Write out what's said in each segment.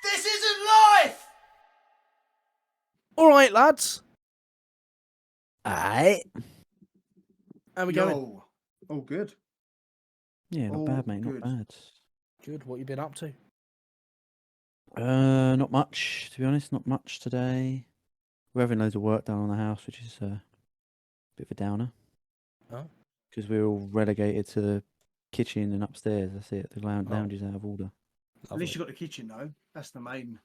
This isn't life! All right, lads. Aight. How we going? Yo. All good. Yeah, not All bad, mate. good. Not bad. Good. What you been up to? Not much, to be honest. Not much today. We're having loads of work done on the house, which is a bit of a downer. Oh. Because we're all relegated to the kitchen and upstairs. That's it. The lounge Oh. is out of order. At least you got the kitchen though. That's the main.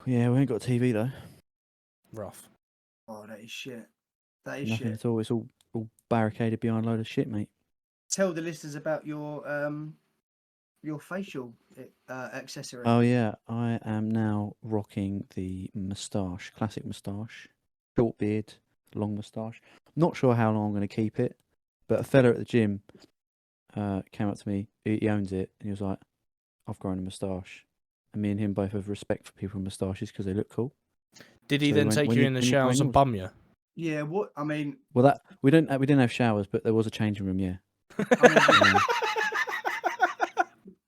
Yeah, we ain't got a TV though. Rough. Oh, that is shit. That is Nothing shit. at all. It's all barricaded behind a load of shit, mate. Tell the listeners about your facial accessory. Oh yeah, I am now rocking the moustache, classic moustache, short beard, long moustache. Not sure how long I'm going to keep it, but a fella at the gym came up to me. He owns it, and he was like, "I've grown a moustache," and me and him both have respect for people with moustaches because they look cool. Did he So then when- take when you you- in the when you grow showers and yours- bum you? Yeah. What I mean. Well, that we didn't have showers, but there was a changing room. Yeah.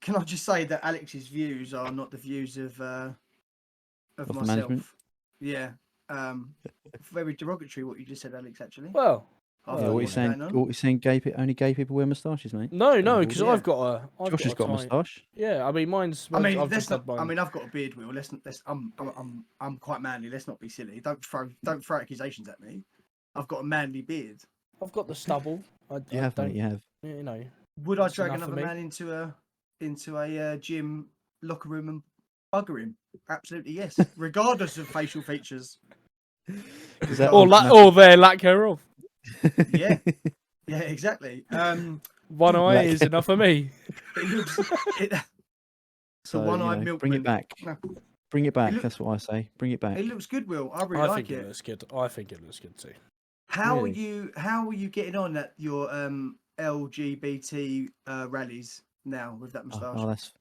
Can I just say that Alex's views are not the views of the myself? management? Yeah. Very derogatory what you just said, Alex. Actually. Well, After Yeah, what you what's saying? going on. What you saying? Only gay people wear moustaches, mate. no, Don't because yeah. I've got a. Josh has got a moustache. Yeah, I mean mine's. I mean, I've let's just not. had mine. I mean, I've got a beard, Will. Let's. I'm quite manly. Let's not be silly. Don't throw accusations at me. I've got a manly beard. I've got the stubble. You have, mate. You have. You know. Would I That's drag enough for another me. man into a gym locker room and bugger him? Absolutely yes, regardless of facial features. Is that Or their lack thereof. Yeah, yeah, exactly. One eye Lack is enough for me. It looks. So, one-eyed bring milkman. it back. No, Bring it back. look- That's what I say. Bring it back. it looks good, Will. I really I like think it it. looks good. I think it looks good too. How Really? are you getting on at your LGBT rallies now with that moustache? Oh, that's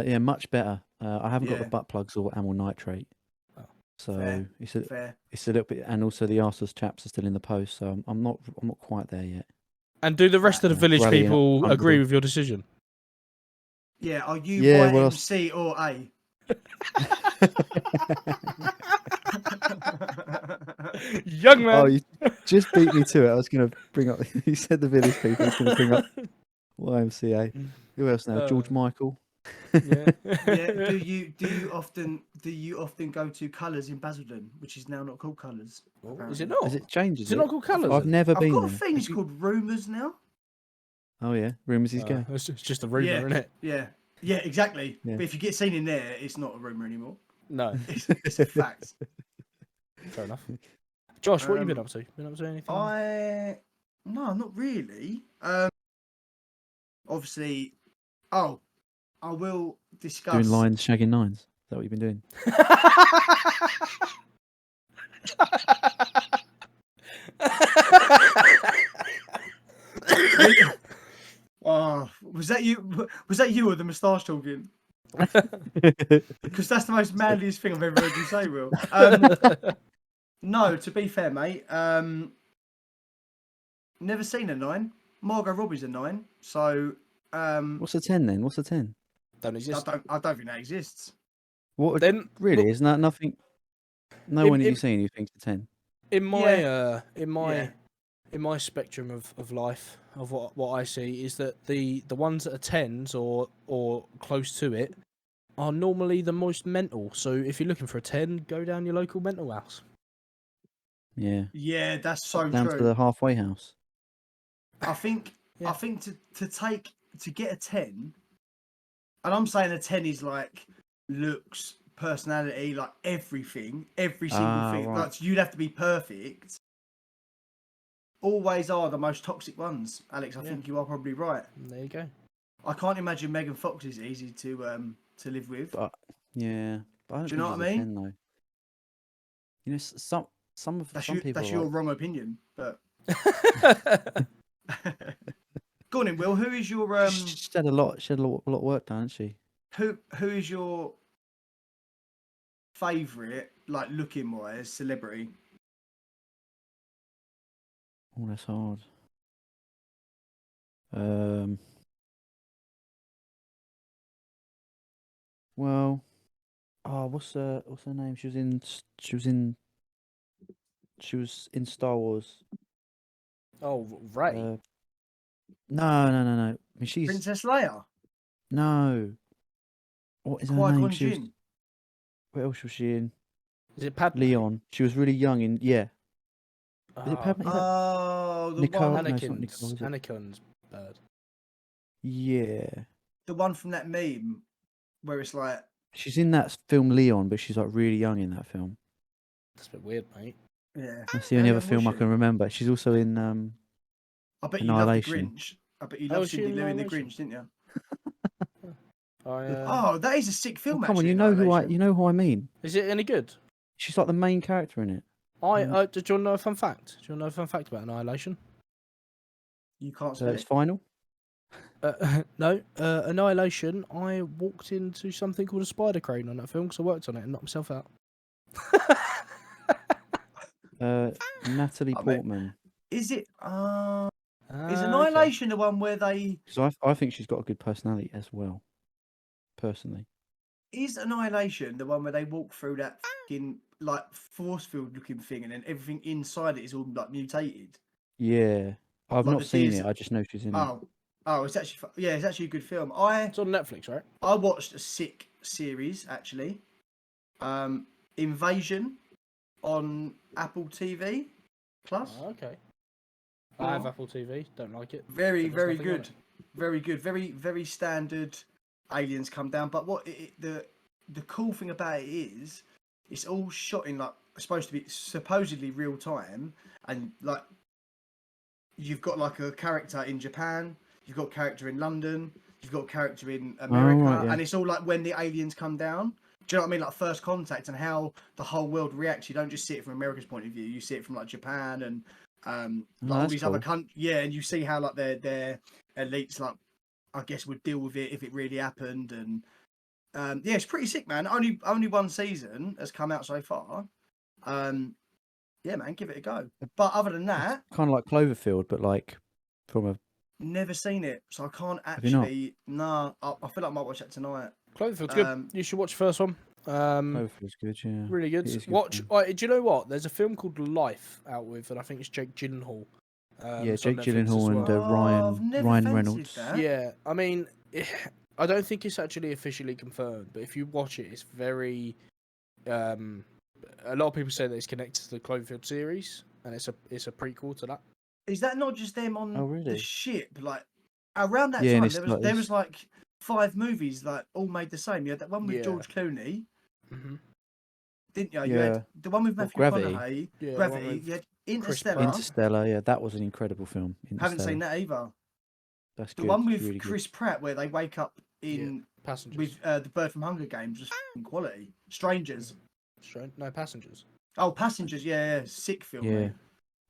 yeah, much better. I haven't got Yeah. the butt plugs or amyl nitrate, Oh. so Fair. it's Fair. a little bit, and also the arseless chaps are still in the post, so I'm not quite there yet. And do the rest of the Yeah, village rallying people up agree them. with your decision? Yeah, are you Yeah, well, YMC or A? Young man. Oh, you just beat me to it. I was going to bring up. You said the village people. I was going to bring up YMCA. Who else now? George Michael. Yeah. Yeah. Do you often go to Colours in Basildon, which is now not called Colours? Is it not? Has it changed? Is it not called Colours? I've never I've been got a there. feeling it's called Rumours now. Oh yeah, rumours he's gay. It's just a rumour, Yeah. isn't it? Yeah, exactly. Yeah. But if you get seen in there, it's not a rumour anymore. No. It's a fact. Fair enough. Josh, what have you been up to? Been up to anything? No, not really. Obviously, I will discuss. Doing lines, shagging nines. Is that what you've been doing? Oh, was that you? Was that you or the moustache talking? Because that's the most manliest thing I've ever heard you say, Will. No, to be fair, mate. Never seen a 9. Margot Robbie's a 9. So, What's a 10 then? What's a 10? Don't exist. I don't think that exists. What? Then Really? Isn't that nothing? No one you've seen who thinks a 10. in my Yeah. in my spectrum of life of what I see is that the ones that are 10s or close to it are normally the most mental. So if you're looking for a 10, go down your local mental house. Yeah. Yeah, that's so Down true. to the halfway house. I think Yeah. to get a 10, and I'm saying a 10 is like looks, personality, like everything, every single thing. Right. Like you'd have to be perfect. Always are the most toxic ones, Alex. I think you are probably right. There you go. I can't imagine Megan Fox is easy to live with. But yeah, but I don't Do you know think what I she's a mean? 10 though. You know, some people. That's are your like- wrong opinion, but go on in, Will. Who is your She had a lot. She had a lot of work done, hasn't she? who is your favourite, like looking wise, celebrity? Oh, that's hard. Well, Oh, what's her name? She was in Star Wars. Oh, Ray. No, no, no, no. I mean, Princess Leia, no. What is her name? Qui-Gon She was. Jinn. What else was she in? Is it Padme? Leon. She was really young in. Yeah. Is it Oh, Padme? Is that Oh, the Nicole? one, No, it's not Nicole. Anakin's Is it? Anakin's bird. Yeah. the one from that meme where it's like, She's in that film Leon, but she's like really young in that film. That's a bit weird, mate. yeah. That's the only How other young film I was can she? remember. She's also in I bet you loved the Annihilation. Grinch. I bet you Oh, loved was she Cindy in Lou in the Annihilation? Grinch, didn't you? I Oh, that is a sick Oh, film. come on, actually, you know Annihilation. who I mean. Is it any good? She's like the main character in it. Do you want to know a fun fact? Do you want to know a fun fact about Annihilation? You can't So spell it's it. final. No, Annihilation. I walked into something called a spider crane on that film because I worked on it and knocked myself out. Natalie I bet- Portman. Is it? Is Okay. Annihilation the one where they? Because I think she's got a good personality as well. Personally. Is Annihilation the one where they walk through that fucking like force field looking thing and then everything inside it is all like mutated? Yeah. I've Like not the seen Deers- it. I just know she's in it. Oh, it's actually yeah, it's actually a good film. It's on Netflix, right? I watched a sick series actually. Invasion on Apple TV Plus. Oh, okay. I have Apple TV. Don't like it. Very, but there's very nothing on good. Very good. Very, very standard. Aliens come down, but what the cool thing about it is, it's all shot in like supposed to be supposedly real time, and like you've got like a character in Japan, you've got a character in London, you've got a character in America, right, yeah. and it's all like when the aliens come down. Do you know what I mean? Like first contact and how the whole world reacts. You don't just see it from America's point of view. You see it from like Japan and like all that's these other cool. countries. Yeah, and you see how like their elites like I guess would deal with it if it really happened. And yeah, it's pretty sick, man. Only one season has come out so far. Yeah, man, give it a go. But other than that, Kind of like Cloverfield, but like from a. never seen it, so I can't you not? actually. Nah, I feel like I might watch that tonight. Cloverfield's good. You should watch the first one. Cloverfield's good, yeah. Really good. It is good Watch. fun. Do you know what? There's a film called Life out with, and I think it's Jake Gyllenhaal. Yeah, it's on Jake Netflix as Gyllenhaal and well. I've never Ryan fancied Reynolds. that. Yeah, I mean, I don't think it's actually officially confirmed, but if you watch it, it's very. A lot of people say that it's connected to the Cloverfield series, and it's a prequel to that. Is that not just them on Oh, really? the ship? Like around that Yeah, and time, it's there like was like 5 movies like all made the same. You had that one with Yeah. George Clooney, Mm-hmm. didn't you? You Yeah. had the one with Well, Matthew Gravity. McConaughey, Yeah, the one Gravity. with You had Chris Interstellar. Pratt. Interstellar, yeah, that was an incredible film. Haven't seen Interstellar. that either. That's The good. one it's with really good. Chris Pratt where they wake up in Passengers. with the bird from Hunger Games was f***ing quality. Strangers. No, Passengers. Oh, Passengers. Yeah, sick film. Yeah, mate.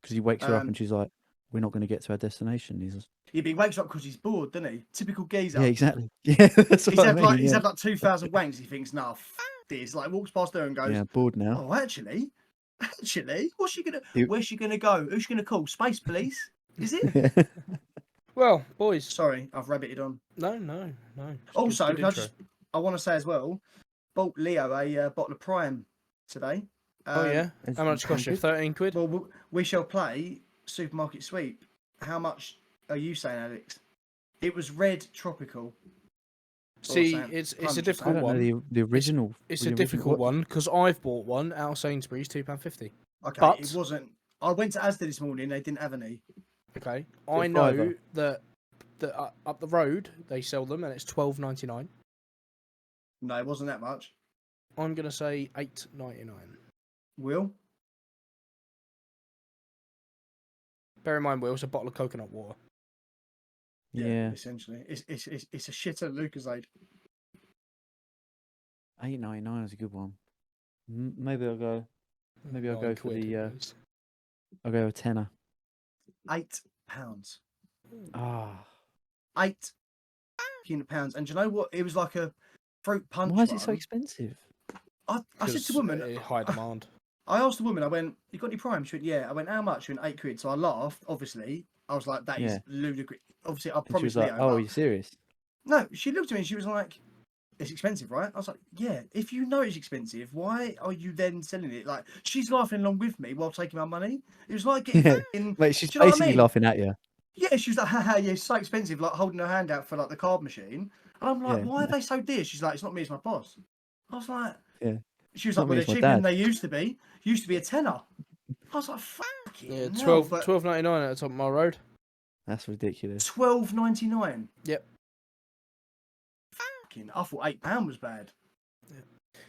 because he wakes her up Um, and she's like, "We're not going to get to our destination." He's Yeah, but he wakes up because he's bored, doesn't he? Typical geezer. yeah, exactly. Yeah, that's He's what I had mean. like he's yeah. had like 2,000 wanks. He thinks, nah, this. Like walks past her and goes, Yeah, bored now. oh, actually, what's she gonna? You- Where's she gonna go? Who's she gonna call? Space police? Is it? Well, boys. Sorry, I've rabbited on. No. It's good- Also, good can intro. I want to say as well, bought Leo a bottle of Prime today. Oh yeah. It's How much cost you? good. 13 quid. Well, we shall play Supermarket Sweep. How much are you saying, Alex? It was red tropical. See, Sam, it's a Sam, I difficult don't one. know the original. It's the a original- difficult what- one because I've bought one out of Sainsbury's, £2.50. Okay, But- it wasn't. I went to Asda this morning. They didn't have any. Okay, a I know fiver? that up the road they sell them and it's £12.99. No, it wasn't that much. I'm gonna say £8.99. Will? Bear in mind, Will, it's a bottle of coconut water. Yeah, Essentially, it's a shitter Lucasade. £8.99 is a good one. Maybe I'll go. Maybe I'll 9 go for quid the. it was. I'll go with tenner. £8. Ah, £8 pounds. And do you know what? It was like a fruit punch. why is it so one. expensive? I said to 'Cause, the woman, high demand. I asked the woman, I went, you got any Prime? She went, yeah. I went, how much? She went, £8. So I laughed, obviously. I was like, that is Yeah. ludicrous. Obviously, I And she promised was like, Leo. "Oh, but- are you serious?" No, she looked at me and she was like, it's expensive, right? I was like, yeah. If you know it's expensive, why are you then selling it? Like, she's laughing along with me while taking my money. It was like getting Yeah, fucking. mate, she's Do you know what I basically mean? laughing at you. Yeah, she was like, haha, yeah, it's so expensive, like holding her hand out for like the card machine. And I'm like, Yeah, why are they so dear? She's like, it's not me, it's my boss. I was like, yeah. she was Not like, me, well, they're it's my cheaper than dad. they used to be. Used to be a tenner. I was like, Yeah, fucking hell, but 12.99 at the top of my road. That's ridiculous. £12.99. Yep. Fucking, I thought £8 was bad.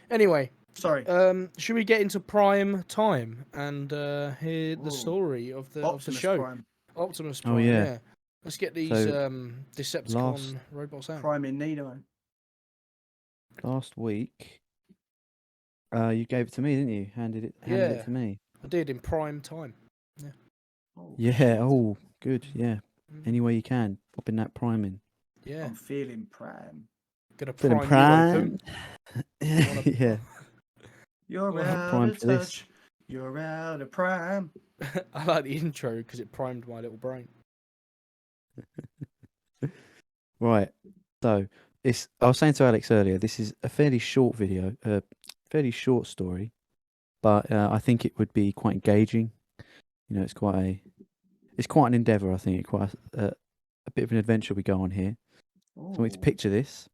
Anyway, Sorry. should we get into prime time and hear the Ooh. story of the Optimus show? Prime. Optimus Oh, Prime. yeah. Yeah. Let's get these So, Decepticon last- robots out. Prime in Nino. Last week, you gave it to me, didn't you? Handed it Yeah. to me. I did in prime time. Oh, Yeah. shit. Oh, good. Yeah. Mm. Any way you can, pop in that prime in. Yeah. I'm feeling prime. Gonna Feeling prime you open. prime. Yeah. You're Well, out prime of for this. touch. You're out of prime. I like the intro because it primed my little brain. Right. So I was saying to Alex earlier, this is a fairly short video, fairly short story, but I think it would be quite engaging. You know, it's quite an endeavour. I think quite a bit of an adventure we go on here. So I want you to Ooh. picture this.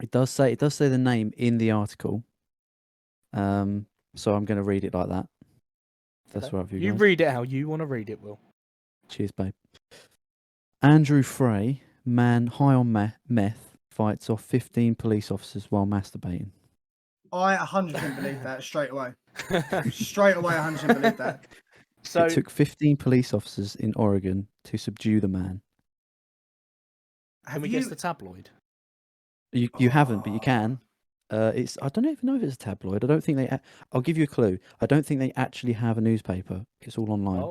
It does say the name in the article. So I'm going to read it like that. If that's Okay. all right with you You guys. read it how you want to read it, Will. Cheers, babe. Andrew Frey, man high on meth, fights off 15 police officers while masturbating. I 100% believe that straight away. Straight away, 100% believe that. So It took 15 police officers in Oregon to subdue the man. can Have we you? guess the tabloid? You haven't, but you Oh. can. I don't even know if it's a tabloid. I don't think they. I'll give you a clue. I don't think they actually have a newspaper. It's all online.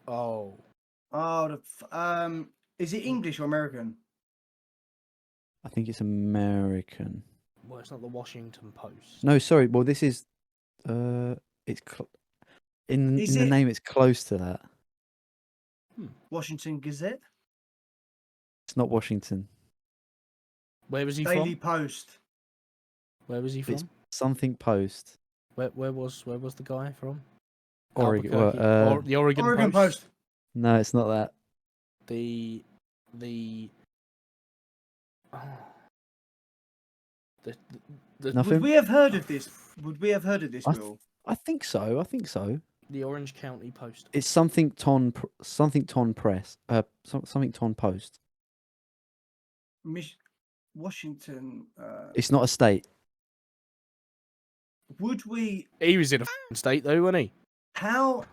Oh. Oh, is it English or American? I think it's American. Well, it's not the Washington Post. No, sorry. Well, this is. It's in Is the it- name. It's close to that. Washington Gazette? It's not Washington. Where was he Daily from? Post. Where was he from? It's something Post. Where was the guy from? Oregon. Albuquerque. Well, The Oregon, Oregon Post. Post. no, it's not that. The Nothing. Would we have heard of this? Would we have heard of this, I Will? I think so. the Orange County Post. It's something ton press. Something ton post. Washington. It's not a state. Would we? He was in a state though, wasn't he? How?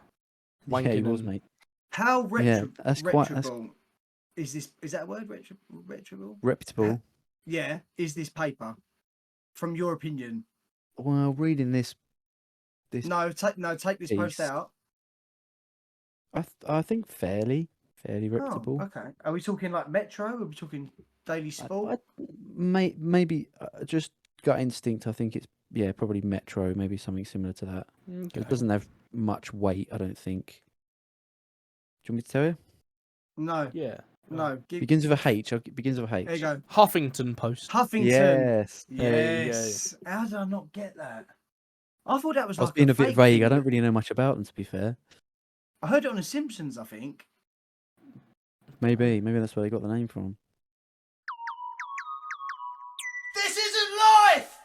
Yeah, he Wanking was, and- mate. How Yeah, that's quite- that's- reputable is this? Is that a word? Reputable? Reputable. Yeah. Is this paper? From your opinion? Well, reading this, No. Take this post Piece. out. I think fairly reputable. Oh, okay. Are we talking like Metro? Are we talking Daily Sport? Maybe just gut instinct. I think it's probably Metro, maybe something similar to that. Okay. It doesn't have much weight, I don't think. Do you want me to tell you? No. Yeah. No. Begins with a H. Begins with a H. There you go. Huffington Post. Huffington. Yes. There you go. Yes. How did I not get that? I thought that was I was like being a bit fake vague. thing. I don't really know much about them, to be fair. I heard it on The Simpsons, I think. Maybe that's where they got the name from. This isn't life!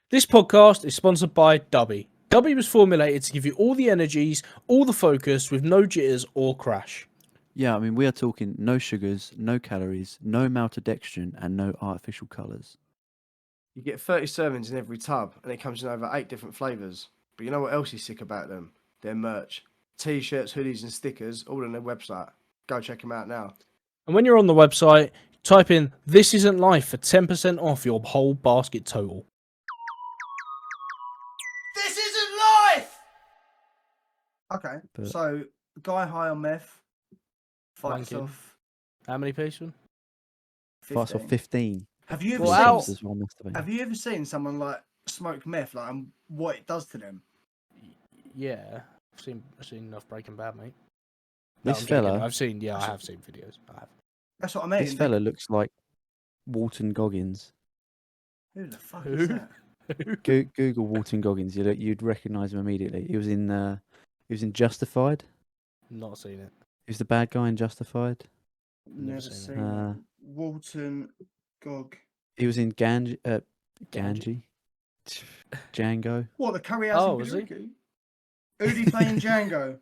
This podcast is sponsored by Dubby. Dubby was formulated to give you all the energies, all the focus, with no jitters or crash. Yeah, I mean, we are talking no sugars, no calories, no maltodextrin, and no artificial colours. You get 30 servings in every tub, and it comes in over 8 different flavours. But you know what else is sick about them? Their merch. T-shirts, hoodies and stickers, all on their website. Go check them out now. And when you're on the website, type in "This Isn't Life" for 10% off your whole basket total. This isn't life! Okay, But- so guy high on meth fights Wanking. off How many patients? Fights off 15. 15. Have you ever Well, seen? how- Officers while masturbating. Have you ever seen someone like smoke meth, like, and what it does to them? Yeah, I've seen enough Breaking Bad, mate. This I'm joking. fella, I have seen videos. I have. That's what I mean. this fella looks like Walton Goggins. Who the fuck Who? is that? Google Walton Goggins. You'd recognise him immediately. He was in Justified. Not seen it. He was the bad guy in Justified. Never seen seen it. it. Walton Gog. He was in Ganji. Django. What, the Curry House Oh, in was he? Billericay? Who'd he play in Django?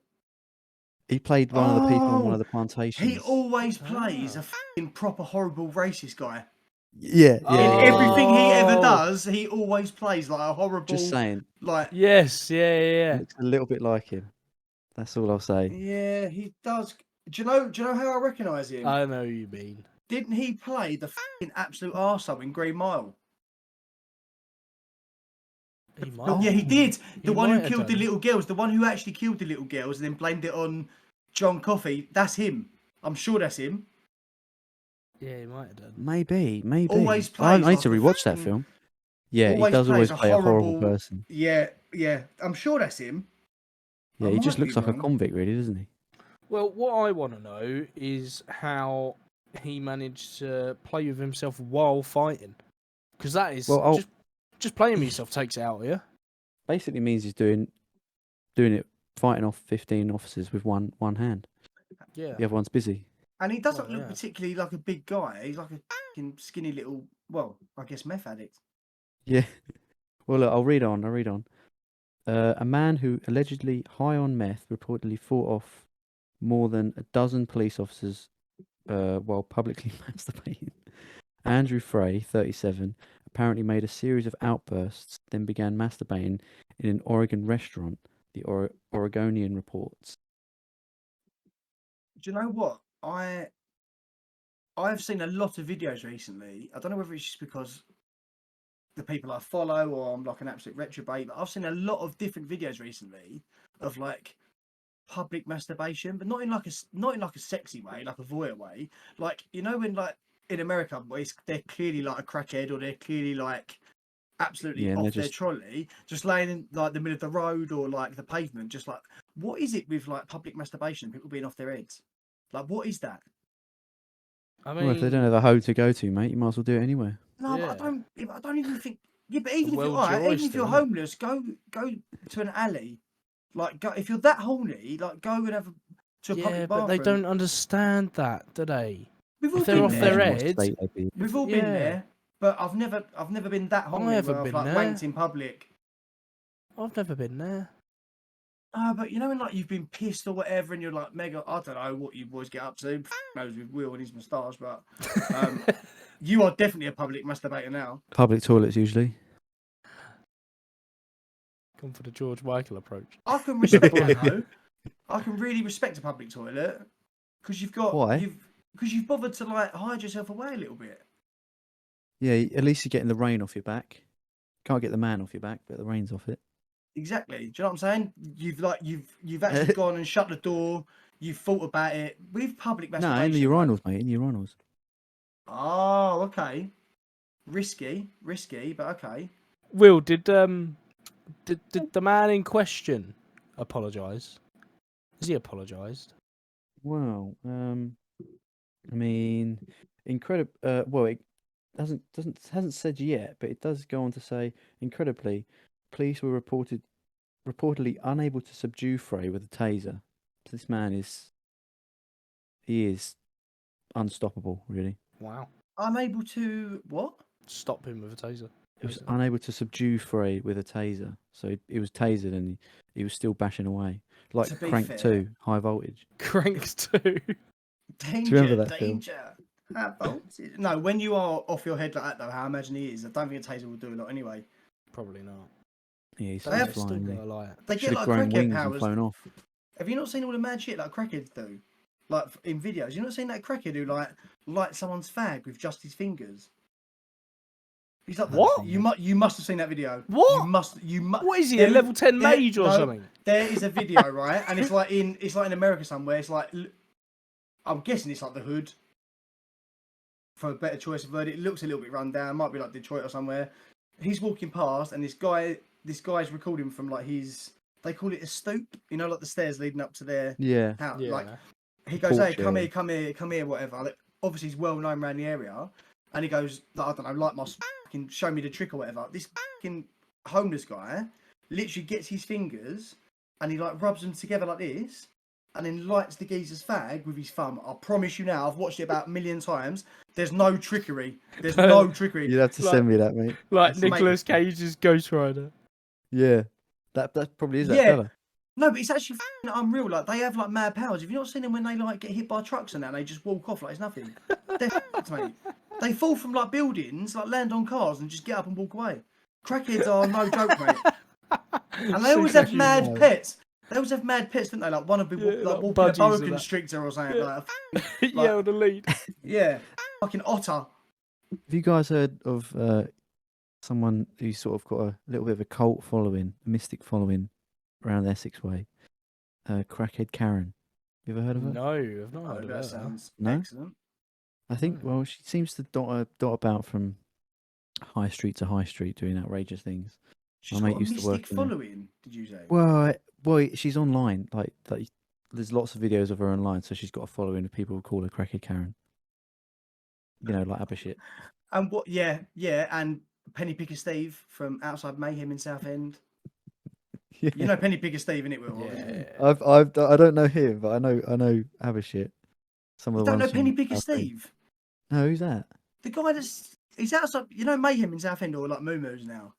He played one of the people on one Oh, of the plantations. He always plays Ah. a fucking proper horrible racist guy. Yeah, In yeah. everything he ever Oh. does, he always plays like a horrible, Just saying, like, Yes, yeah. looks a little bit like him. That's all I'll say. yeah, he does. Do you know how I recognise him? I know who you mean. Didn't he play the fucking absolute arsehole in Green Mile? He might. Yeah, he did. The He one who might have killed the done. little girls, the one who actually killed the little girls and then blamed it on John Coffey. That's him. I'm sure that's him. Yeah, he might have done. Maybe. Always I plays need to like a rewatch that fucking- film. Yeah, he always does always plays a play a horrible horrible- person. Yeah. I'm sure that's him. Yeah, I he just might looks be like a wrong. convict, really, doesn't he? Well, what I want to know is how he managed to play with himself while fighting, because that is Well, just playing with yourself takes it out of you. Basically means he's doing it, fighting off 15 officers with one hand. Yeah. The other one's busy. And he doesn't Well, look yeah. particularly like a big guy. He's like a fucking skinny little, well, I guess meth addict. Yeah. Well, look, I'll read on. A man who allegedly high on meth reportedly fought off more than a dozen police officers while publicly masturbating. Andrew Frey, 37, apparently made a series of outbursts, then began masturbating in an Oregon restaurant, the Oregonian reports. Do you know what? I've seen a lot of videos recently. I don't know whether it's just because the people I follow or I'm like an absolute retrobate, but I've seen a lot of different videos recently of like public masturbation, but not in like a sexy way, like a voyeur way. Like, you know, when like in America, they're clearly like a crackhead or they're clearly like absolutely Yeah, and off they're their just- trolley, just laying in like the middle of the road or like the pavement, just like, what is it with like public masturbation, people being off their heads? Like, what is that? I mean, Well, if they don't have a home to go to, mate, you might as well do it anyway. No, Yeah. but I don't even think. Yeah, but even if you're world's alright, your even if oyster, you're innit? homeless, go to an alley. Like, go if you're that horny, like go and have to a yeah, public but bathroom. they don't understand that, do they? We've all if they're been off there. their Imagine what heads- state they'd be in. We've all Yeah. been there, but I've never been that horny haven't where I've been like there. wanked in public. I've never been there. But you know when like you've been pissed or whatever, and you're like mega. I don't know what you boys get up to. Knows with Will and his moustache, but you are definitely a public masturbator now. Public toilets, usually. Come for the George Michael approach. I can respect that though. I can really respect a public toilet because you've got Why? because you've bothered to like hide yourself away a little bit. Yeah, at least you're getting the rain off your back. Can't get the man off your back, but the rain's off it. Exactly. Do you know what I'm saying? You've actually gone and shut the door. You've thought about it with public No, masturbation. in the like- urinals, mate. In the urinals. Oh, okay. Risky, but okay. Will, did the man in question apologise? Has he apologised? Well, I mean, incredible. Well, it hasn't said yet, but it does go on to say, incredibly, police were reportedly unable to subdue Frey with a taser. So this man is unstoppable, really. Wow. I'm able to what? Stop him with a taser. He was basically. unable to subdue Frey with a taser. So he was tasered and he was still bashing away. Like To be Crank fair- 2, High Voltage. Crank too. Danger, remember that film? danger. No, when you are off your head like that, though, how I imagine he is, I don't think a taser will do a lot anyway. Probably not. Yeah, he's They still have Still flying. gotta lie. They Should get have like grown crackhead wings and powers. flown off. Have you not seen all the mad shit like crackheads do? Like in videos, you not seen that crackhead who like lights someone's fag with just his fingers? He's like, What? You must have seen that video. What? You must. What is he, a level 10 there- mage or no. something? There is a video, right? And it's like in America somewhere. It's like, I'm guessing it's like the hood. For a better choice of word, it looks a little bit run down. Might be like Detroit or somewhere. He's walking past, and this guy's recording from like his. They call it a stoop. You know, like the stairs leading up to their Yeah. house. Yeah. Like he goes, Porch "Hey, come area. here, come here, come here, whatever." Like, obviously, he's well known around the area. and he goes, I don't know, like my fucking show me the trick or whatever. This fucking homeless guy literally gets his fingers and he like rubs them together like this, and then lights the geezer's fag with his thumb. I promise you now, I've watched it about a million times. There's no trickery. There's no trickery. You'd have to send me that, mate. Like That's- Nicolas Cage's Ghost Rider. Yeah, that probably is that Yeah. fella. No, but it's actually fucking unreal. Like, they have like mad powers. Have you not seen them when they like get hit by trucks and that, and they just walk off like it's nothing? They're fucked, mate. They fall from like buildings, like land on cars, and just get up and walk away. Crackheads are no joke, mate. And they always have mad Superhuman. pets. They always have mad pets, don't they? Like one of them Yeah, like like walking a budgies boa and that. constrictor or something. Yeah. Like, Yeah, with the lead. yeah, fucking otter. Have you guys heard of someone who's sort of got a little bit of a cult following, a mystic following around Essex way? Crackhead Karen. You ever heard of her? No, I've not Oh, heard of that that. sounds No? excellent. I think, well, she seems to dot about from high street to high street doing outrageous things. She's mate got a used to work mystic in there. following. Did you say? Well, she's online. Like, there's lots of videos of her online, so she's got a following of people who call her Crackhead Karen. You know, like Abba shit. And what? Yeah, and Penny Picker Steve from Outside Mayhem in Southend. Yeah. You know Penny Picker Steve, innit, Will? obviously? Yeah. I don't know him, but I know Abba shit. Some You of the don't know ones Penny from Picker Southend. Steve? No, who's that? The guy he's outside. You know Mayhem in Southend, or like Moo Moo's now.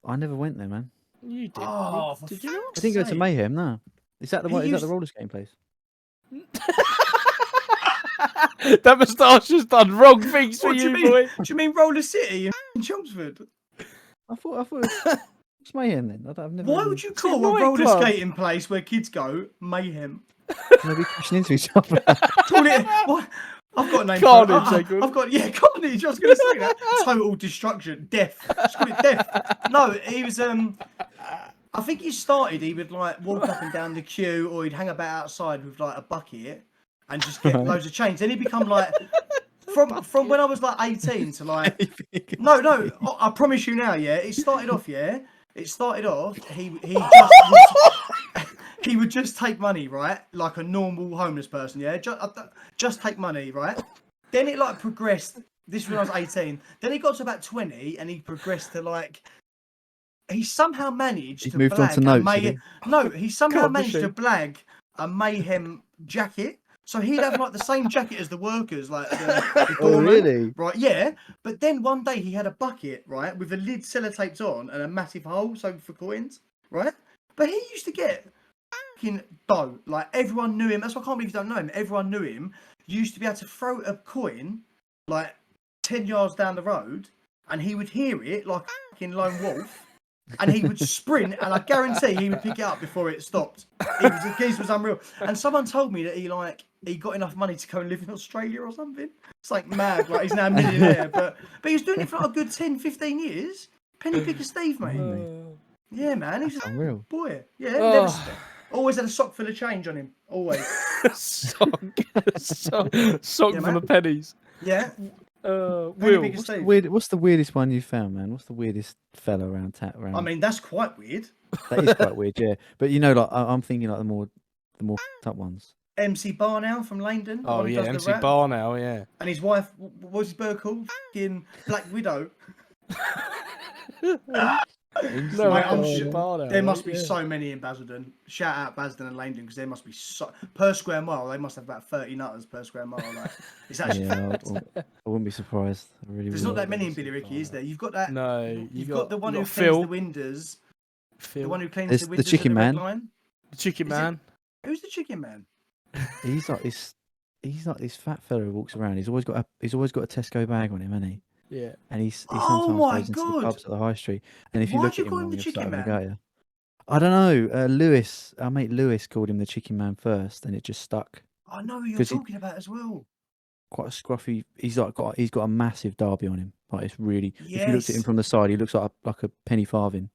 I never went there, man. You did. Oh, for did you not? I didn't go to sake. Mayhem. No. Is that the He one? Is that the used- roller skating place? That moustache has done wrong things for What do you, you mean? boy. Do you mean Roller City in Chelmsford? I thought it was it's Mayhem then. I've never. Why really- would you a call a roller nightclub. skating place where kids go Mayhem? They'll be crashing into each other. Call it what? I've got a name Carnage, for they it. call it. I've got Carnage. I was going to say that. Total destruction, death. Just call it death. No, he was I think he would like walk up and down the queue, or he'd hang about outside with like a bucket and just get loads of change. Then he'd become like from when I was like 18 to like no, I promise you now, yeah. It started off, he would just take money, right? Like a normal homeless person, yeah. Just take money, right? Then it like progressed. This was when I was 18. Then he got to about 20, and he progressed to like. He somehow managed He's to moved on blag to a notes, May- did No, he somehow God, managed did to he? blag a Mayhem jacket. So he'd have like the same jacket as the workers, like the Oh, doorman. really? Right, yeah. But then one day he had a bucket, right, with the lid sellotaped on and a massive hole, so for coins, right? But he used to get fucking dough. Like, everyone knew him. That's why I can't believe you don't know him. Everyone knew him. You used to be able to throw a coin, like, 10 yards down the road, and he would hear it like a fucking lone wolf, and he would sprint, and I guarantee he would pick it up before it stopped. The geese was unreal. And someone told me that he got enough money to go and live in Australia or something. It's like mad, like he's now a millionaire. But he was doing it for like a good 10, 15 years. Penny Picker Steve, mate. Really? Yeah, man. He's That's a unreal. boy. Yeah, Oh. never, always had a sock full of change on him. Always. sock Yeah, full man. of pennies. Yeah. Will, Picker What's the, Steve. what's the weirdest one you found, man? What's the weirdest fella around around? I mean, that's quite weird. that is quite weird, yeah. But you know, like I'm thinking like the more up ones. MC Barnow from Langdon. the oh one who yeah, does the MC rap. Barnow, yeah. And his wife, what was his bird called? Fucking Black Widow. No, Mate, I'm MC sure Barnow, there must be yeah. so many in Basildon. Shout out Basildon and Langdon, because there must be so per square mile. They must have about 30 nutters per square mile. Like, it's actually. Yeah, I wouldn't be surprised. I really, There's really not that wouldn't. many in Billy Ricky, is there? You've got that. No, You've got the one who cleans Phil. the windows. Phil. The one who cleans There's the the windows. chicken at the Red man. Line. The Chicken Is it- Man. Who's the chicken man? He's like this. He's like this fat fella who walks around. He's always got a Tesco bag on him, hasn't he? Yeah. And he Oh sometimes my goes into God. the pubs at the high street. And if you Why'd look you at him call him wrong, the he'll chicken start man? having a go at you. I don't know. Lewis, our mate Lewis called him the chicken man first, and it just stuck. I know who you're 'Cause he- talking about as well. Quite a scruffy. He's got a massive derby on him. Like it's really. If you looked at him Yes. from the side, he looks like a penny farthing.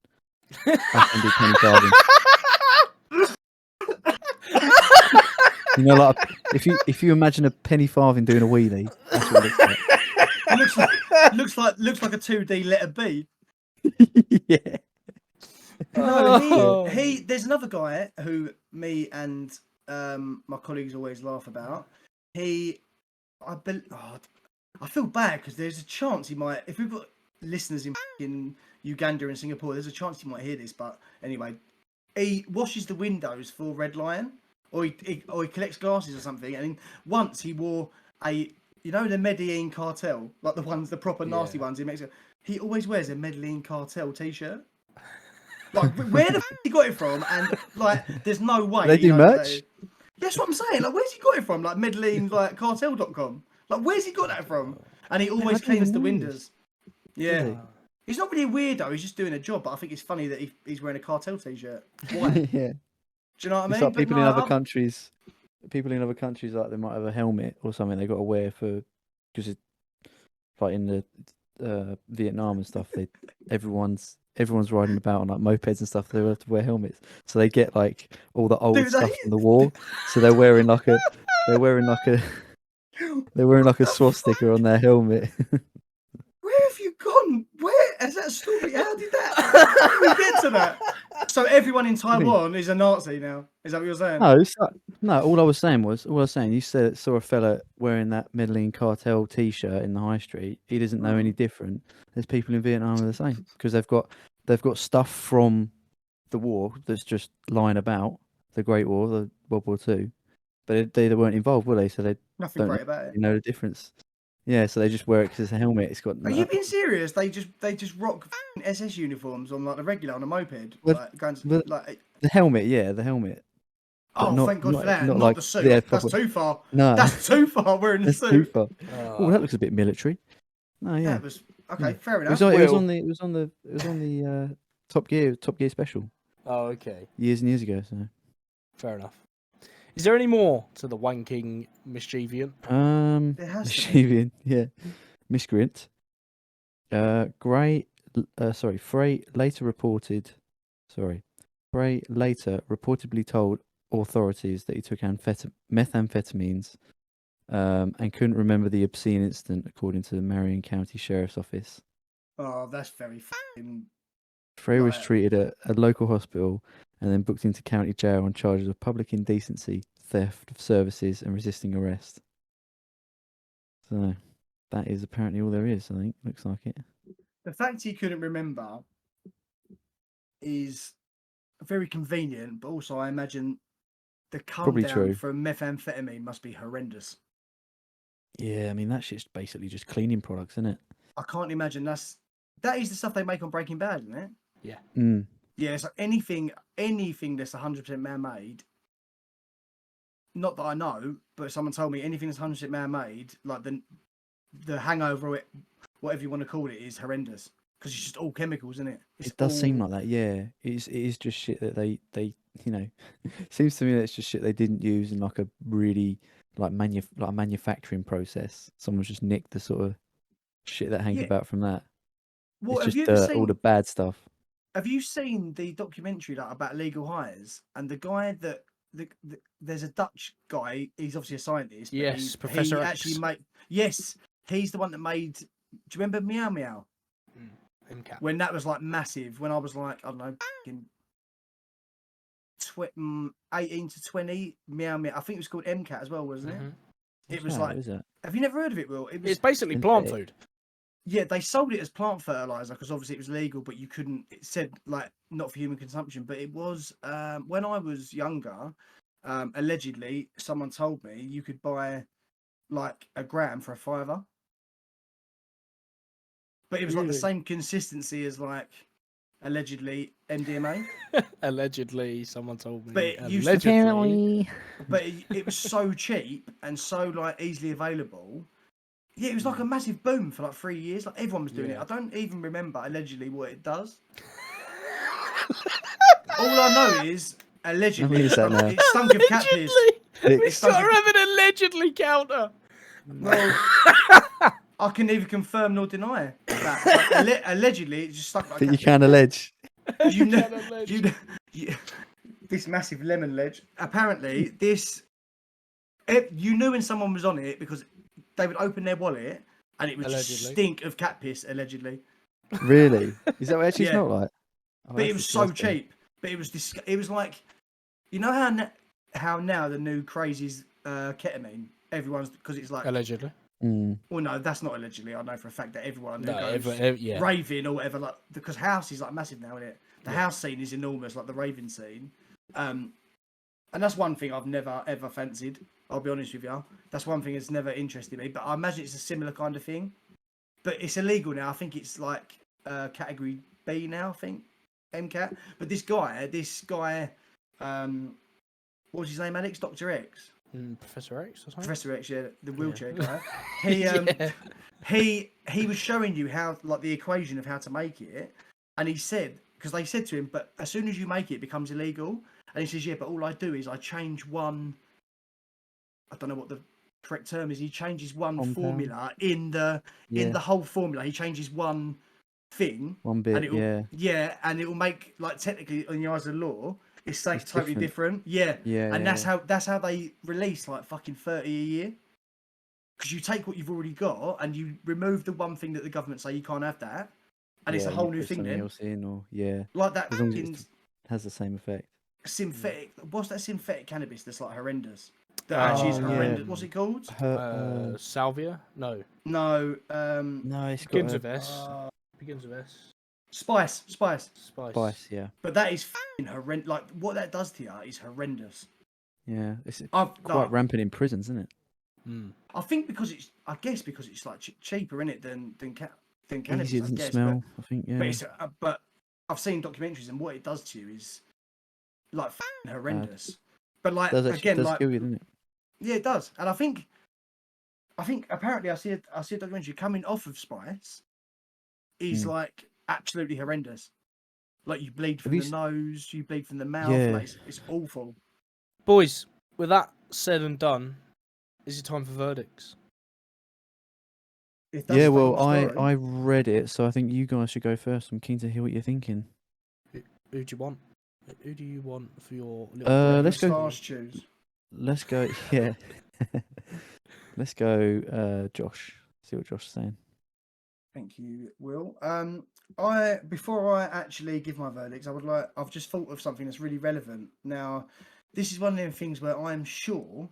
Back-ended penny farthing. You know, like if you imagine a penny farthing doing a wheelie, that's what it looks looks like a 2D letter B. like. Yeah. No, he. There's another guy who me and my colleagues always laugh about. I I feel bad because there's a chance he might. If we've got listeners in Uganda and Singapore, there's a chance he might hear this. But anyway, he washes the windows for Red Lion, or he collects glasses or something. And once he wore a, you know, the Medellin cartel, like the proper nasty ones in Mexico. He always wears a Medellin cartel T-shirt. Like, where the he got it from? And like, there's no way. They do merch? That's what I'm saying. Like, where's he got it from? Like, Medellin, like cartel.com. Like, where's he got that from? And he always didn't cleans even the know windows. Yeah. he? He's not really a weirdo. He's just doing a job. But I think it's funny that he's wearing a cartel T-shirt. Why? Do Yeah. you know what I mean? It's like But people no, in other countries. People in other countries, like they might have a helmet or something they got to wear for, because it's like in the Vietnam and stuff. Everyone's riding about on like mopeds and stuff. They have to wear helmets, so they get like all the old Do stuff they? from the war. So they're wearing like a swastika on their helmet. Where have you gone? Where is that story? How did we get to that? So everyone in Taiwan is a Nazi now. Is that what you're saying? No, no. All I was saying, you saw a fella wearing that Medellin cartel T-shirt in the high street. He doesn't know any different. There's people in Vietnam who are the same because they've got stuff from the war that's just lying about, the Great War, the World War Two, but they weren't involved, were they? So they Nothing don't great about it. know the difference. Yeah, so they just wear it because it's a helmet. It's got. Are you being serious? They just rock SS uniforms on like the regular on a moped, Well, like going to, well, like. the helmet? Yeah, the helmet. Oh, not- thank God not- for that! not Not like- the suit. yeah, That's proper- too far. No, That's too far. Wearing the that's too suit. far. Oh, that looks a bit military. Oh yeah. That was okay. Yeah. Fair It was, enough. on, it was Will. on the Top Gear special Oh, okay. years and years ago. So Fair enough. Is there any more to the wanking mischievant? There has to be. mischievous, yeah, miscreant. Frey later reportedly told authorities that he took methamphetamines, and couldn't remember the obscene incident, according to the Marion County Sheriff's Office. Oh, that's very fucking. Frey was Right. treated at a local hospital and then booked into county jail on charges of public indecency, theft of services, and resisting arrest. So that is apparently all there is, I think. Looks like it. The fact he couldn't remember is very convenient, but also I imagine the come Probably down true. from methamphetamine must be horrendous. Yeah, I mean, that shit's basically just cleaning products, isn't it? I can't imagine that is the stuff they make on Breaking Bad, isn't it? Mm. Yeah, it's like anything that's 100% man-made. Not that I know, but someone told me anything that's 100% man-made, like the hangover, or whatever you want to call it, is horrendous because it's just all chemicals, isn't it? It does seem like that, yeah. It is just shit that they seems to me that it's just shit they didn't use in like a really like a manufacturing process. Someone's just nicked the sort of shit that hangs Yeah. about from that. Well, It's have just you ever all the seen? bad stuff. Have you seen the documentary about legal hires and the guy that there's a Dutch guy? He's obviously a scientist. But Yes, he Professor X. actually yes, he's the one that made. Do you remember Meow Meow? MCAT. When that was like massive, when I was like, I don't know, 18 to 20, Meow Meow. I think it was called MCAT as well, wasn't it? Mhm. It was What's that? like, What is that? have you never heard of it, Will? It was, It's basically in plant it. food. yeah, they sold it as plant fertilizer because obviously it was legal, but you couldn't. It said like not for human consumption, but it was when I was younger. Allegedly, someone told me you could buy like a gram for $5, but it was like the Really? same consistency as like allegedly MDMA. Allegedly, someone told me. But it used to- Allegedly. But it was so cheap and so like easily available. Yeah, it was like a massive boom for like 3 years. Like everyone was doing it. Yeah. I don't even remember allegedly what it does. All I know is allegedly use that now. it stunk of cat piss. We It's something- gotta have an allegedly counter. Well, I can neither confirm nor deny that. But allegedly, it just stunk like That you cat can allege. piss. You know, Can allege. this massive lemon ledge. Apparently, you knew when someone was on it because they would open their wallet and it would just Allegedly. stink of cat piss. Allegedly. Really? Is that what it actually Yeah. smelled like? Oh, But it that's was so disgusting. cheap. But it was it was like, you know how now the new craze is ketamine. Everyone's because it's like Allegedly. Well, no, that's not allegedly. I know for a fact that everyone who No, goes yeah. raving or whatever, like because house is like massive now, isn't it? The Yeah. house scene is enormous, like the raving scene. And that's one thing I've never ever fancied. I'll be honest with you. That's one thing that's never interested me. But I imagine it's a similar kind of thing. But it's illegal now. I think it's like category B now. I think MCAT. But this guy, what was his name? Alex, Dr. X. Professor X or something? Professor X, yeah, the wheelchair guy. He Yeah. he was showing you how, like, the equation of how to make it, and he said, because they said to him, but as soon as you make it, it becomes illegal. And he says, yeah, but all I do is I change one. I don't know what the correct term is. He changes one Compound? formula in the whole formula. He changes one thing, One bit, and it will, yeah. and it will make, like, technically in the eyes of the law, it's like It's totally different. Yeah. Yeah, And yeah, that's how they release like fucking 30 a year. Because you take what you've already got and you remove the one thing that the government say you can't have that, and it's a you whole new put thing something then. else in, or yeah, Like that as long as fucking it has the same effect. synthetic. What's that synthetic cannabis that's like horrendous? That actually is Oh, yeah. horrendous. What's it called? Salvia? No. No. No, it's got Begins a with S. Begins with S. Spice. spice. Yeah, But that is fucking horrendous. Like what that does to you is horrendous. yeah. It's I've quite rampant in prisons, isn't it? I think because it's like cheaper in it than cannabis. Easier, I doesn't guess, smell. I think, yeah. but I've seen documentaries and what it does to you is like fucking horrendous. But like Does actually, again, does like kill you, doesn't it? yeah, it does. And I think apparently I see a documentary coming off of spice is like absolutely horrendous. Like you bleed from the nose, you bleed from the mouth. Yeah. Like it's awful. Boys, with that said and done, is it time for verdicts? If that's Yeah, the well, whole story. I read it, so I think you guys should go first. I'm keen to hear what you're thinking. Who do you want? Who do you want for your little Let's go. Moustache choose. Let's go. Yeah. Let's go, Josh. See what Josh is saying. Thank you, Will. Before I actually give my verdicts, I've just thought of something that's really relevant. Now, this is one of them things where I'm sure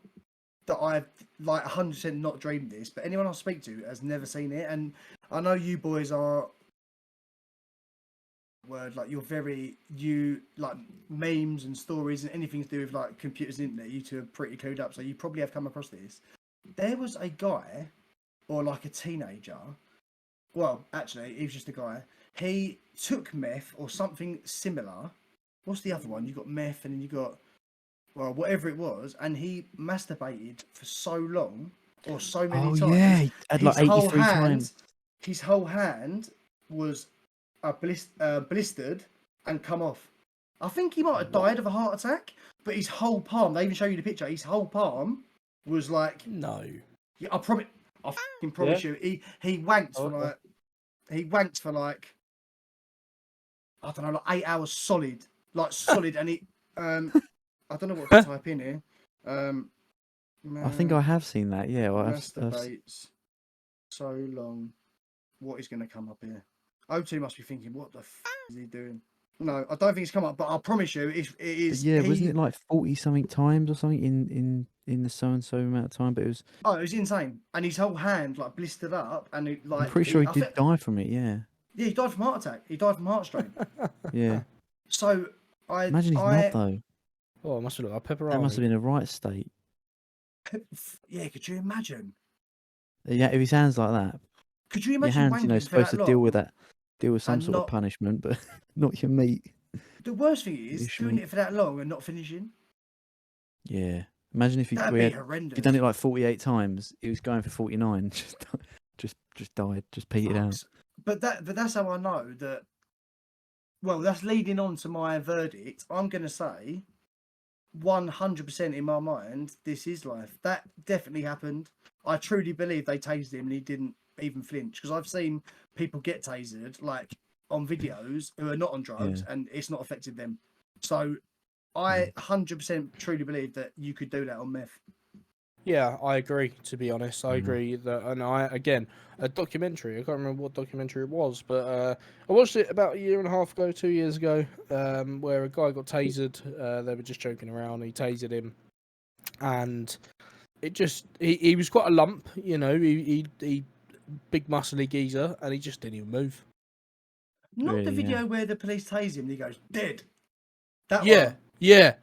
that I've like 100% not dreamed this, but anyone I speak to has never seen it, and I know you boys are you like memes and stories and anything to do with like computers and internet. You two are pretty clued up, so you probably have come across this. There was a guy, or like a teenager. Well, actually, he was just a guy. He took meth or something similar. What's the other one? You got meth and then you got, well, whatever it was, and he masturbated for so long or so many times. Yeah, he had like 83 times. His whole hand was blistered and come off. I think he might have died of a heart attack, but his whole palm, they even show you the picture, his whole palm was like... No. Yeah, I fucking promise you, he wanked for like, I don't know, like 8 hours solid. Like solid, and he, I don't know what to type in here. I think I have seen that, yeah. Well, masturbates so long. What is going to come up here? O2 must be thinking, what the is he doing? No, I don't think it's come up, but I promise you, it is. Yeah, wasn't it like 40 something times or something in the so and so amount of time? But it was. Oh, it was insane, and his whole hand like blistered up, and it, like. I'm pretty sure he did die from it. Yeah. Yeah, he died from heart attack. He died from heart strain. Yeah. So imagine he's not though. Oh, it must have looked like pepperoni. That must have been a right state. Yeah, could you imagine? Yeah, if his hands like that. Could you imagine? Your hands, supposed to deal with some sort of punishment, but not your meat. The worst thing is doing it for that long and not finishing. Yeah, imagine if That'd be horrendous. If he'd done it like 48 times, he was going for 49. Just died, just petered out. But that's how I know that. Well, that's leading on to my verdict. I'm going to say 100% in my mind, this is life. That definitely happened. I truly believe they tased him and he didn't even flinch, because I've seen people get tasered like on videos who are not on drugs and it's not affected them. So I 100% truly believe that you could do that on meth. Yeah, I agree, to be honest. I agree that, and a documentary, I can't remember what documentary it was, but I watched it about a year and a half ago, 2 years ago, where a guy got tasered. They were just joking around. He tasered him, and he was quite a lump, you know. He big muscly geezer, and he just didn't even move. Not the Really, video yeah. where the police tase him and he goes dead. That Yeah, one yeah,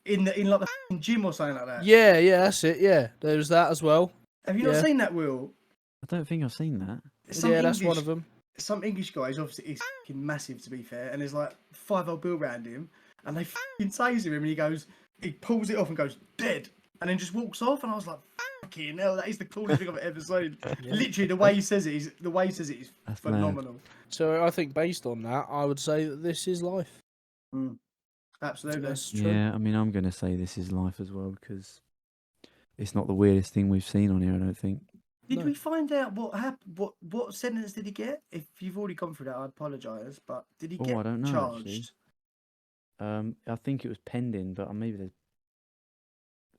in like the f***ing gym or something like that. yeah, that's it. Yeah, there was that as well. Have you Yeah. not seen that, Will? I don't think I've seen that. Yeah, that's one of them. Some English guys, obviously, he's fucking massive to be fair, and there's like 5 old Bill around him, and they fucking tase him, and he pulls it off and goes dead, and then just walks off, and I was like, fucking hell, that is the coolest thing I've ever seen. Yeah. Literally, the way he says it is That's phenomenal. So I think based on that, I would say that this is life. Absolutely. That's true. Yeah, I mean, I'm going to say this is life as well because it's not the weirdest thing we've seen on here, I don't think. Did No. we find out what happened? What sentence did he get? If you've already gone through that, I apologise, but did he get I don't know, charged? actually. I think it was pending, but maybe there's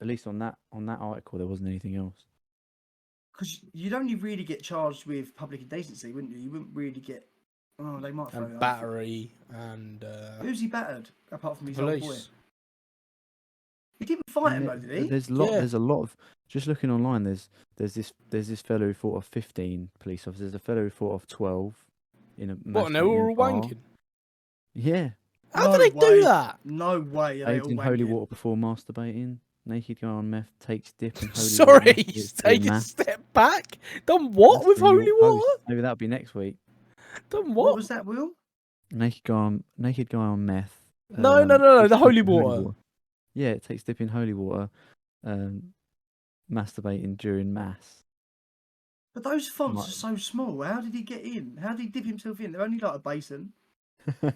at least on that article there wasn't anything else. Because you'd only really get charged with public indecency, wouldn't you? You wouldn't really get. Oh, they might throw And it up. battery and Who's he battered apart from his old boy? police. He didn't fight him And though, did he? There's a lot of just looking online. There's this fellow who fought off 15 police officers. There's a fellow who fought off 12 in a What? And they were all bar. wanking. Yeah, How No do they do way. that? No way. Are they aids all in holy wanking. water before masturbating. Naked guy on meth takes dip in holy Sorry, water. he's taking a step back. Done what That's with the New holy York Post. water? Maybe that'll be next week. Done What what? was that, Will? Naked guy on meth. No, takes the dip holy in water. Yeah, it takes dip in holy water. Masturbating during mass. But those fonts Might- are so small. How did he get in? How did he dip himself in? They're only like a basin.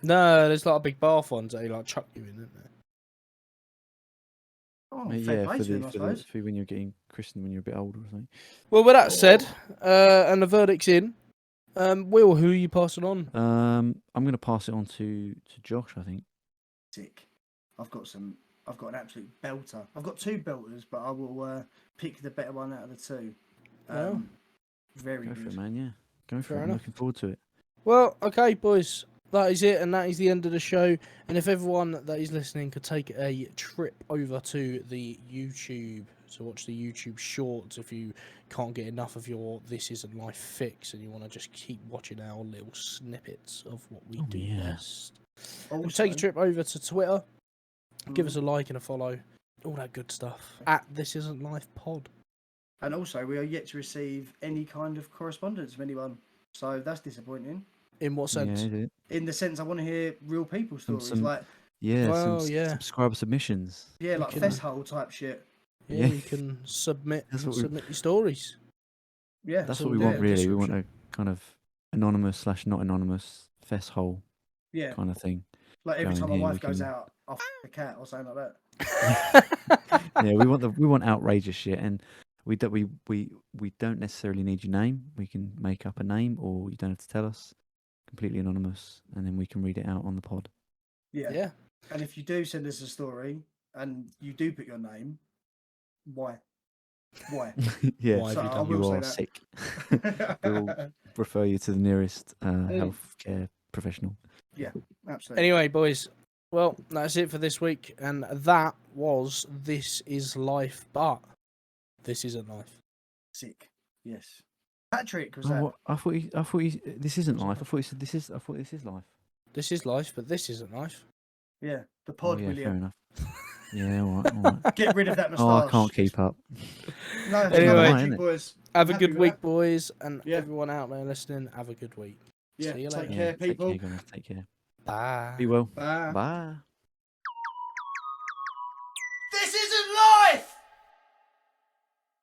No, there's like big bath ones that they like chuck you in, isn't there? Oh, fair Yeah, play for to him, I suppose. for when you're getting christened when you're a bit older or something. Well, with that said, and the verdict's in. Will, who are you passing on? I'm gonna pass it on to Josh, I think. Sick. I've got an absolute belter. I've got 2 belters, but I will pick the better one out of the 2. Wow. Very Go good. for it, man. Yeah, go for Fair it. I'm enough. looking forward to it. Well, okay, boys. That is it, and that is the end of the show. And if everyone that is listening could take a trip over to the YouTube to watch the YouTube shorts, if you can't get enough of your This Isn't Life fix and you want to just keep watching our little snippets of what we do yeah. best. Also, Take a trip over to Twitter, give us a like and a follow, all that good stuff. At This Isn't Life Pod. And also, we are yet to receive any kind of correspondence from anyone. So that's disappointing. In what sense? Yeah, is it? In the sense, I want to hear real people stories. some- Like, Yeah, Well, some yeah. subscriber submissions. yeah, like can- fest hole type shit. Yeah, Yeah. you can submit That's what we- submit your stories. Yeah, That's So what we we'll want, do it. really. We want Description. a kind of anonymous / not anonymous fest hole yeah. kind of thing. Like every Go in time my here, wife we goes can- out, I'll the cat or something like that. Yeah, we want outrageous shit, and we don't necessarily need your name. We can make up a name, or you don't have to tell us. Completely anonymous, and then we can read it out on the pod. Yeah. Yeah. And if you do send us a story and you do put your name, why? Why? Yeah, Why So have you I done will you say are that. sick. We'll refer you to the nearest healthcare professional. Absolutely. Anyway, boys, well, that's it for this week, and that was This Is Life, but This Isn't Life. Sick. Yes. Patrick was Oh, that? what? I thought this isn't life. I thought he said this is. I thought this is life. This is life, but this isn't life. Yeah. The Oh, pod, yeah, fair William. enough. Yeah, all right. Get rid of that Oh, moustache. I can't keep up. No, it's Anyway. another Right, Patrick, innit? boys. Have a happy good with week, that. boys, and Yeah. everyone out there listening, have a good week. Yeah. See you Take later. care, people. Take care, guys. Take care. Bye. Be well. Bye. Bye. This isn't life!